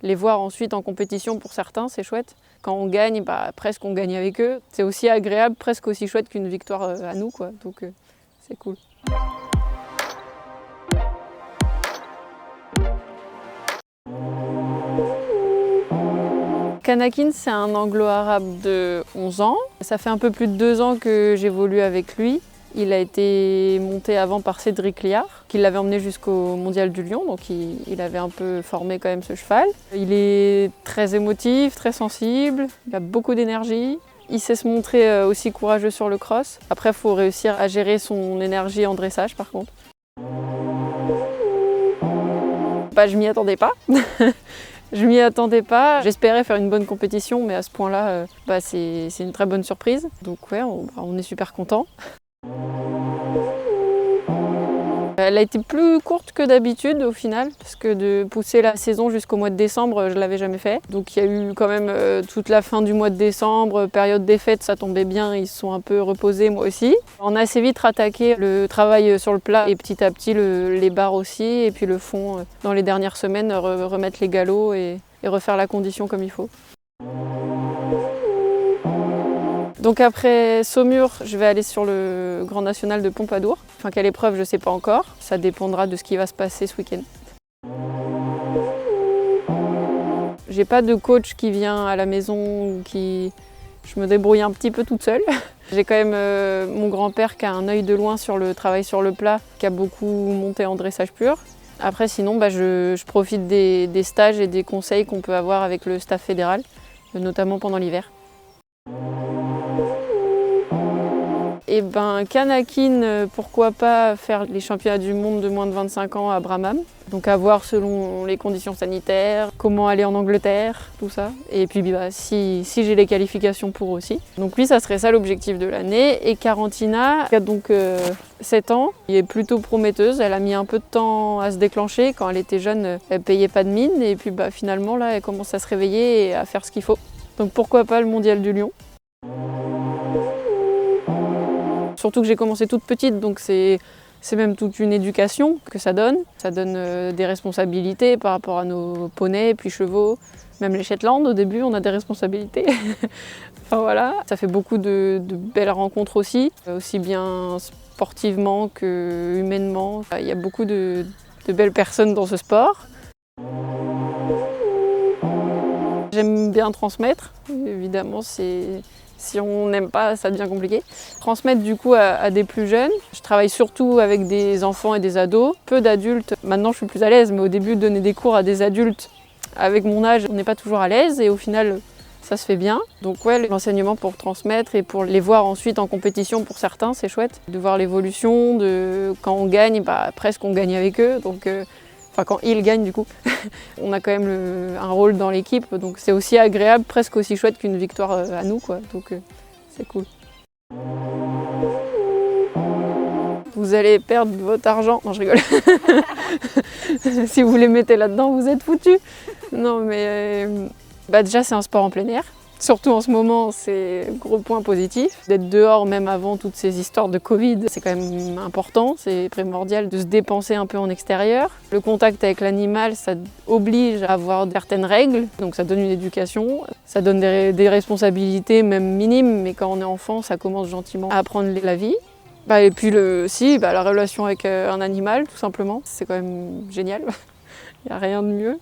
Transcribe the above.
Les voir ensuite en compétition pour certains, c'est chouette. Quand on gagne, presque on gagne avec eux. C'est aussi agréable, presque aussi chouette qu'une victoire à nous, quoi. Donc c'est cool. Kanakin, c'est un anglo-arabe de 11 ans. Ça fait un peu plus de 2 ans que j'évolue avec lui. Il a été monté avant par Cédric Liard, qui l'avait emmené jusqu'au Mondial du Lion, donc il avait un peu formé quand même ce cheval. Il est très émotif, très sensible, il a beaucoup d'énergie. Il sait se montrer aussi courageux sur le cross. Après, il faut réussir à gérer son énergie en dressage par contre. Je m'y attendais pas. Je m'y attendais pas. J'espérais faire une bonne compétition, mais à ce point-là, c'est une très bonne surprise. Donc ouais, on est super contents. Elle a été plus courte que d'habitude au final, parce que de pousser la saison jusqu'au mois de décembre, je ne l'avais jamais fait. Donc il y a eu quand même toute la fin du mois de décembre, période des fêtes, ça tombait bien, ils se sont un peu reposés, moi aussi. On a assez vite rattaqué le travail sur le plat et petit à petit les barres aussi, et puis le fond dans les dernières semaines, remettre les galops et refaire la condition comme il faut. Donc après Saumur, je vais aller sur le Grand National de Pompadour. Enfin, quelle épreuve, je ne sais pas encore. Ça dépendra de ce qui va se passer ce week-end. J'ai pas de coach qui vient à la maison ou qui... Je me débrouille un petit peu toute seule. J'ai quand même mon grand-père qui a un œil de loin sur le travail sur le plat, qui a beaucoup monté en dressage pur. Après, sinon, je profite des stages et des conseils qu'on peut avoir avec le staff fédéral, notamment pendant l'hiver. Et Kanakin, pourquoi pas faire les championnats du monde de moins de 25 ans à Bramham. Donc à voir selon les conditions sanitaires, comment aller en Angleterre, tout ça. Et puis si j'ai les qualifications pour aussi. Donc lui, ça serait ça l'objectif de l'année. Et Karantina, qui a donc 7 ans, elle est plutôt prometteuse. Elle a mis un peu de temps à se déclencher. Quand elle était jeune, elle payait pas de mine. Et puis finalement, là, elle commence à se réveiller et à faire ce qu'il faut. Donc pourquoi pas le Mondial du Lion. Surtout que j'ai commencé toute petite, donc c'est même toute une éducation que ça donne. Ça donne des responsabilités par rapport à nos poneys, puis chevaux. Même les Shetland, au début, on a des responsabilités. Enfin voilà, ça fait beaucoup de belles rencontres aussi bien sportivement que humainement. Il y a beaucoup de belles personnes dans ce sport. J'aime bien transmettre, évidemment, si on n'aime pas, ça devient compliqué. Transmettre du coup à des plus jeunes. Je travaille surtout avec des enfants et des ados, peu d'adultes. Maintenant je suis plus à l'aise, mais au début donner des cours à des adultes avec mon âge, on n'est pas toujours à l'aise et au final ça se fait bien. Donc ouais, l'enseignement pour transmettre et pour les voir ensuite en compétition pour certains, c'est chouette. De voir l'évolution, quand on gagne, presque on gagne avec eux. Donc, quand ils gagnent du coup, on a quand même un rôle dans l'équipe, donc c'est aussi agréable, presque aussi chouette qu'une victoire à nous, quoi. Donc c'est cool. Vous allez perdre votre argent, non je rigole. Si vous les mettez là-dedans, vous êtes foutus. Non mais déjà c'est un sport en plein air. Surtout en ce moment, c'est un gros point positif. D'être dehors, même avant toutes ces histoires de Covid, c'est quand même important, c'est primordial de se dépenser un peu en extérieur. Le contact avec l'animal, ça oblige à avoir certaines règles, donc ça donne une éducation, ça donne des responsabilités, même minimes, mais quand on est enfant, ça commence gentiment à apprendre la vie. Et puis la relation avec un animal, tout simplement, c'est quand même génial, il n'y a rien de mieux.